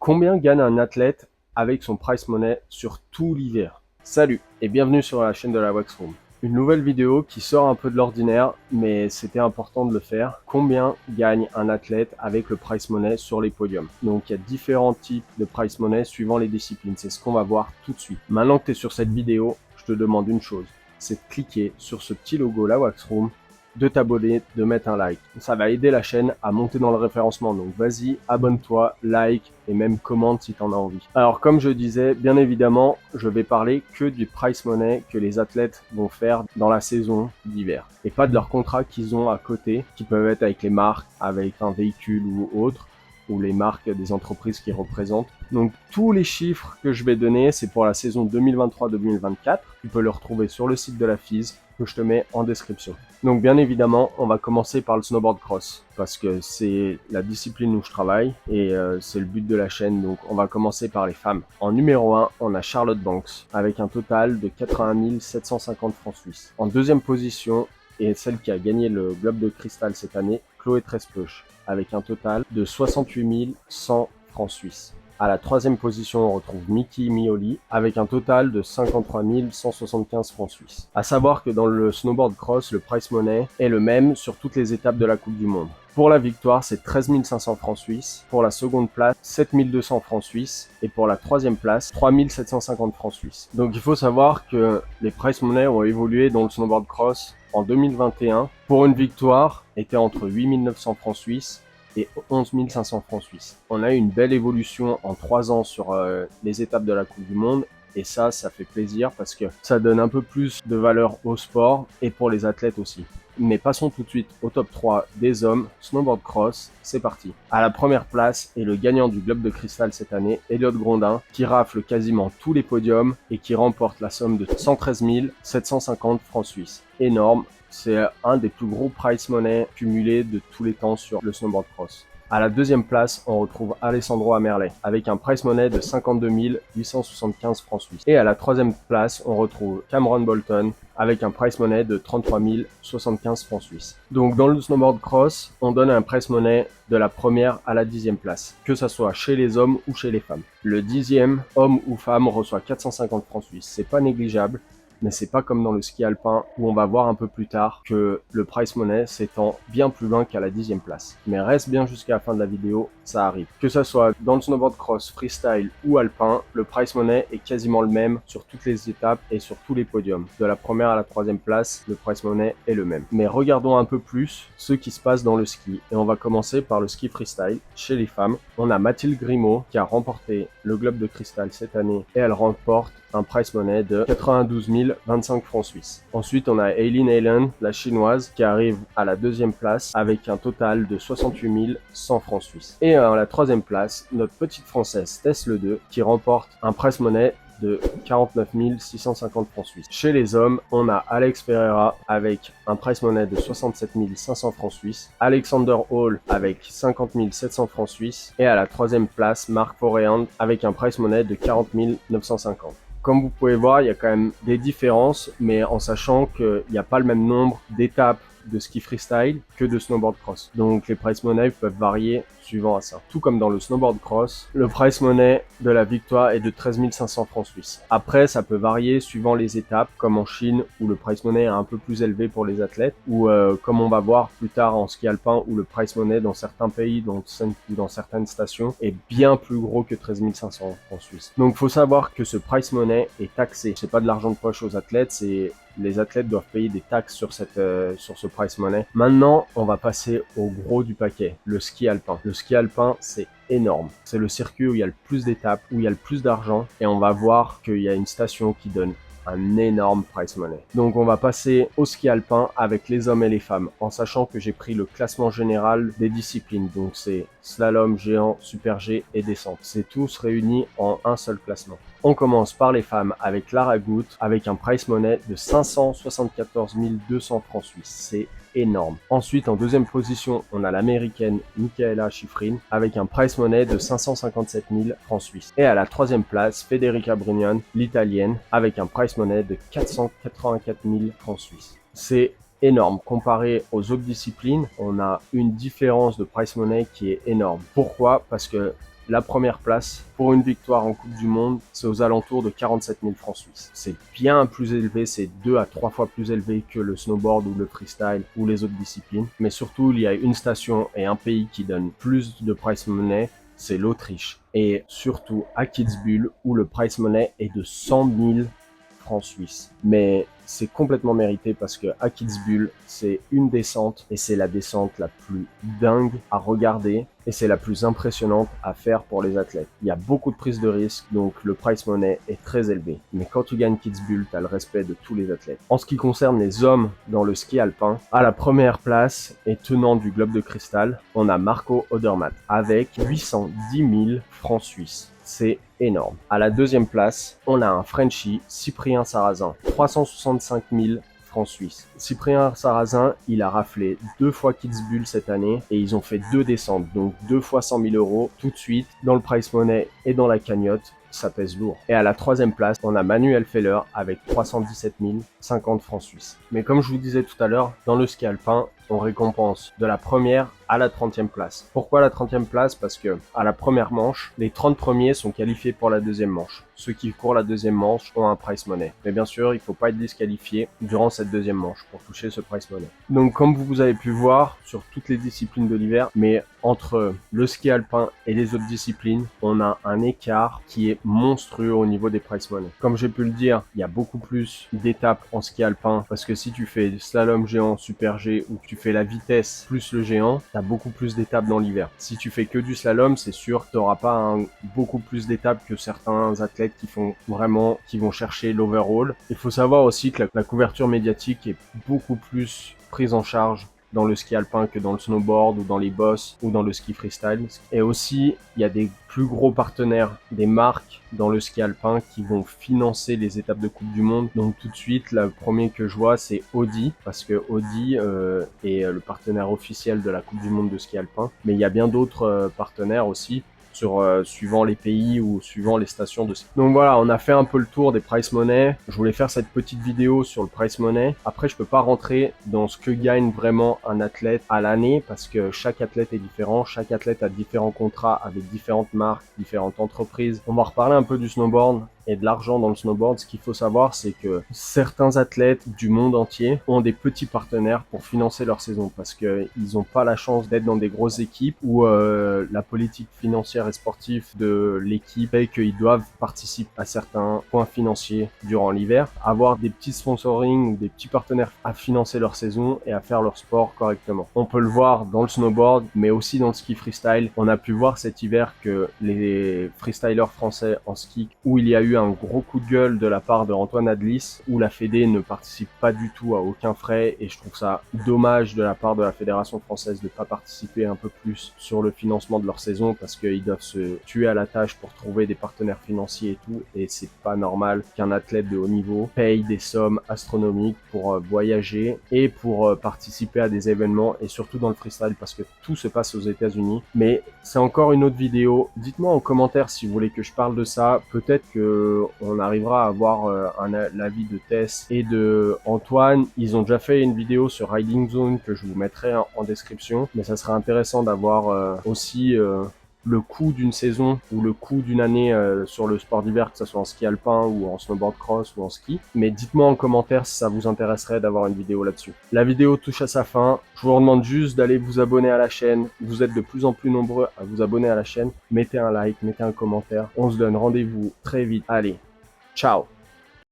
Combien gagne un athlète avec son prize money sur tout l'hiver? Salut et bienvenue sur la chaîne de la Wax Room. Une nouvelle vidéo qui sort un peu de l'ordinaire, mais c'était important de le faire. Combien gagne un athlète avec le prize money sur les podiums? Donc il y a différents types de prize money suivant les disciplines. C'est ce qu'on va voir tout de suite. Maintenant que tu es sur cette vidéo, je te demande une chose. C'est de cliquer sur ce petit logo La Wax Room, de t'abonner, de mettre un like. Ça va aider la chaîne à monter dans le référencement. Donc vas-y, abonne-toi, like et même commente si tu en as envie. Alors comme je disais, bien évidemment, je vais parler que du prize money que les athlètes vont faire dans la saison d'hiver. Et pas de leurs contrats qu'ils ont à côté, qui peuvent être avec les marques, avec un véhicule ou autre, ou les marques des entreprises qui représentent. Donc tous les chiffres que je vais donner, c'est pour la saison 2023-2024. Tu peux le retrouver sur le site de la FIS que je te mets en description. Donc bien évidemment, on va commencer par le snowboard cross parce que c'est la discipline où je travaille et c'est le but de la chaîne. Donc on va commencer par les femmes. En numéro 1, on a Charlotte Banks avec un total de 81 750 francs suisses. En deuxième position, et celle qui a gagné le Globe de Cristal cette année, Chloé Trespeuch, avec un total de 68 100 francs suisses. À la troisième position, on retrouve Miki Mioli avec un total de 53 175 francs suisses. À savoir que dans le snowboard cross, le prize money est le même sur toutes les étapes de la Coupe du Monde. Pour la victoire, c'est 13 500 francs suisses. Pour la seconde place, 7 200 francs suisses. Et pour la troisième place, 3 750 francs suisses. Donc il faut savoir que les prize money ont évolué dans le snowboard cross en 2021. Pour une victoire, était entre 8 900 francs suisses et 11 500 francs suisses. On a eu une belle évolution en 3 ans sur les étapes de la Coupe du Monde. Et ça fait plaisir parce que ça donne un peu plus de valeur au sport et pour les athlètes aussi. Mais passons tout de suite au top 3 des hommes, snowboard cross, c'est parti. À la première place est le gagnant du Globe de Cristal cette année, Elliot Grondin, qui rafle quasiment tous les podiums et qui remporte la somme de 113 750 francs suisses. Énorme, c'est un des plus gros prize money cumulés de tous les temps sur le snowboard cross. À la deuxième place, on retrouve Alessandro Amerlet avec un prize money de 52 875 francs suisses. Et à la troisième place, on retrouve Cameron Bolton avec un prize money de 33 075 francs suisses. Donc dans le snowboard cross, on donne un prize money de la première à la 10e place, que ce soit chez les hommes ou chez les femmes. Le 10e, homme ou femme, reçoit 450 francs suisses. C'est pas négligeable. Mais c'est pas comme dans le ski alpin où on va voir un peu plus tard que le prize money s'étend bien plus loin qu'à la 10e place. Mais reste bien jusqu'à la fin de la vidéo, ça arrive. Que ça soit dans le snowboard cross, freestyle ou alpin, le prize money est quasiment le même sur toutes les étapes et sur tous les podiums. De la première à la troisième place, le prize money est le même. Mais regardons un peu plus ce qui se passe dans le ski. Et on va commencer par le ski freestyle. Chez les femmes, on a Mathilde Grimaud qui a remporté le Globe de Cristal cette année et elle remporte un prize money de 92 025 francs suisses. Ensuite, on a Eileen Allen, la chinoise, qui arrive à la deuxième place avec un total de 68 100 francs suisses. Et à la troisième place, notre petite française Tess Le 2, qui remporte un prize money de 49 650 francs suisses. Chez les hommes, on a Alex Pereira avec un prize money de 67 500 francs suisses, Alexander Hall avec 50 700 francs suisses et à la troisième place, Marc Foréand avec un prize money de 40 950. Comme vous pouvez voir, il y a quand même des différences, mais en sachant qu'il n'y a pas le même nombre d'étapes de ski freestyle que de snowboard cross. Donc les prize money peuvent varier suivant à ça. Tout comme dans le snowboard cross, le prize money de la victoire est de 13 500 francs suisses. Après, ça peut varier suivant les étapes, comme en Chine où le prize money est un peu plus élevé pour les athlètes, ou comme on va voir plus tard en ski alpin où le prize money dans certains pays, dans certaines stations, est bien plus gros que 13 500 francs suisses. Donc faut savoir que ce prize money est taxé. C'est pas de l'argent de poche aux athlètes, c'est les athlètes doivent payer des taxes sur ce prize money. Maintenant, on va passer au gros du paquet, le ski alpin. Le ski alpin, c'est énorme. C'est le circuit où il y a le plus d'étapes, où il y a le plus d'argent, et on va voir qu'il y a une station qui donne un énorme prize money. Donc on va passer au ski alpin avec les hommes et les femmes, en sachant que j'ai pris le classement général des disciplines. Donc c'est slalom, géant, super G et descente. C'est tous réunis en un seul classement. On commence par les femmes avec Lara Gut avec un prize money de 574 200 francs suisses. C'est énorme. Ensuite, en deuxième position, on a l'américaine Michaela Schifrin avec un prize money de 557 000 francs suisses. Et à la troisième place, Federica Brignon, l'italienne, avec un prize money de 484 000 francs suisses. C'est énorme. Comparé aux autres disciplines, on a une différence de price money qui est énorme. Pourquoi? Parce que la première place pour une victoire en Coupe du Monde, c'est aux alentours de 47 000 francs suisses. C'est bien plus élevé, c'est 2 à 3 fois plus élevé que le snowboard ou le freestyle ou les autres disciplines. Mais surtout, il y a une station et un pays qui donne plus de prize money, c'est l'Autriche. Et surtout à Kitzbühel où le prize money est de 100 000 francs suisses. Mais c'est complètement mérité parce que à Kitzbühel, c'est une descente et c'est la descente la plus dingue à regarder et c'est la plus impressionnante à faire pour les athlètes. Il y a beaucoup de prises de risque, donc le prize money est très élevé. Mais quand tu gagnes Kitzbühel, tu as le respect de tous les athlètes. En ce qui concerne les hommes dans le ski alpin, à la première place et tenant du globe de cristal, on a Marco Odermatt avec 810 000 francs suisses. C'est énorme. À la deuxième place, on a un Frenchie, Cyprien Sarrazin, 365 000 francs suisses. Cyprien Sarrazin, il a raflé 2 fois Kitzbühel cette année et ils ont fait 2 descentes, donc 2 fois 100 000 euros tout de suite dans le prize money et dans la cagnotte. Ça pèse lourd. Et à la troisième place, on a Manuel Feller avec 317 050 francs suisses. Mais comme je vous disais tout à l'heure, dans le ski alpin, on récompense de la première à la 30e place. Pourquoi la 30e place? Parce que à la première manche, les 30 premiers sont qualifiés pour la deuxième manche. Ceux qui courent la deuxième manche ont un prize money. Mais bien sûr, il ne faut pas être disqualifié durant cette deuxième manche pour toucher ce prize money. Donc comme vous avez pu voir sur toutes les disciplines de l'hiver, mais entre le ski alpin et les autres disciplines, on a un écart qui est monstrueux au niveau des prize money. Comme j'ai pu le dire, il y a beaucoup plus d'étapes en ski alpin parce que si tu fais slalom géant, super G ou que tu fais la vitesse plus le géant, tu as beaucoup plus d'étapes dans l'hiver. Si tu fais que du slalom, c'est sûr que tu n'auras pas beaucoup plus d'étapes que certains athlètes qui vont chercher l'overall. Il faut savoir aussi que la couverture médiatique est beaucoup plus prise en charge dans le ski alpin que dans le snowboard ou dans les bosses ou dans le ski freestyle. Et aussi, il y a des plus gros partenaires, des marques dans le ski alpin qui vont financer les étapes de Coupe du Monde. Donc tout de suite, le premier que je vois, c'est Audi, parce que Audi est le partenaire officiel de la Coupe du Monde de ski alpin. Mais il y a bien d'autres partenaires aussi, suivant les pays ou suivant les stations de ski. Donc voilà, on a fait un peu le tour des prize money. Je voulais faire cette petite vidéo sur le prize money. Après, je peux pas rentrer dans ce que gagne vraiment un athlète à l'année parce que chaque athlète est différent. Chaque athlète a différents contrats avec différentes marques, différentes entreprises. On va reparler un peu du snowboard et de l'argent dans le snowboard. Ce qu'il faut savoir, c'est que certains athlètes du monde entier ont des petits partenaires pour financer leur saison parce qu'ils n'ont pas la chance d'être dans des grosses équipes où la politique financière et sportive de l'équipe fait qu'ils doivent participer à certains points financiers durant l'hiver. Avoir des petits sponsoring ou des petits partenaires à financer leur saison et à faire leur sport correctement. On peut le voir dans le snowboard, mais aussi dans le ski freestyle. On a pu voir cet hiver que les freestylers français en ski, où il y a eu un gros coup de gueule de la part de Antoine Adlis, où la Fédé ne participe pas du tout à aucun frais, et je trouve ça dommage de la part de la Fédération française de ne pas participer un peu plus sur le financement de leur saison, parce qu'ils doivent se tuer à la tâche pour trouver des partenaires financiers et tout, et c'est pas normal qu'un athlète de haut niveau paye des sommes astronomiques pour voyager et pour participer à des événements, et surtout dans le freestyle, parce que tout se passe aux États-Unis. Mais c'est encore une autre vidéo. Dites-moi en commentaire si vous voulez que je parle de ça. Peut-être que on arrivera à avoir l'avis de Tess et de Antoine. Ils ont déjà fait une vidéo sur Riding Zone que je vous mettrai en description, mais ça sera intéressant d'avoir aussi le coût d'une saison ou le coût d'une année sur le sport d'hiver, que ce soit en ski alpin ou en snowboard cross ou en ski. Mais dites-moi en commentaire si ça vous intéresserait d'avoir une vidéo là-dessus. La vidéo touche à sa fin. Je vous demande juste d'aller vous abonner à la chaîne. Vous êtes de plus en plus nombreux à vous abonner à la chaîne. Mettez un like, mettez un commentaire. On se donne rendez-vous très vite. Allez, ciao!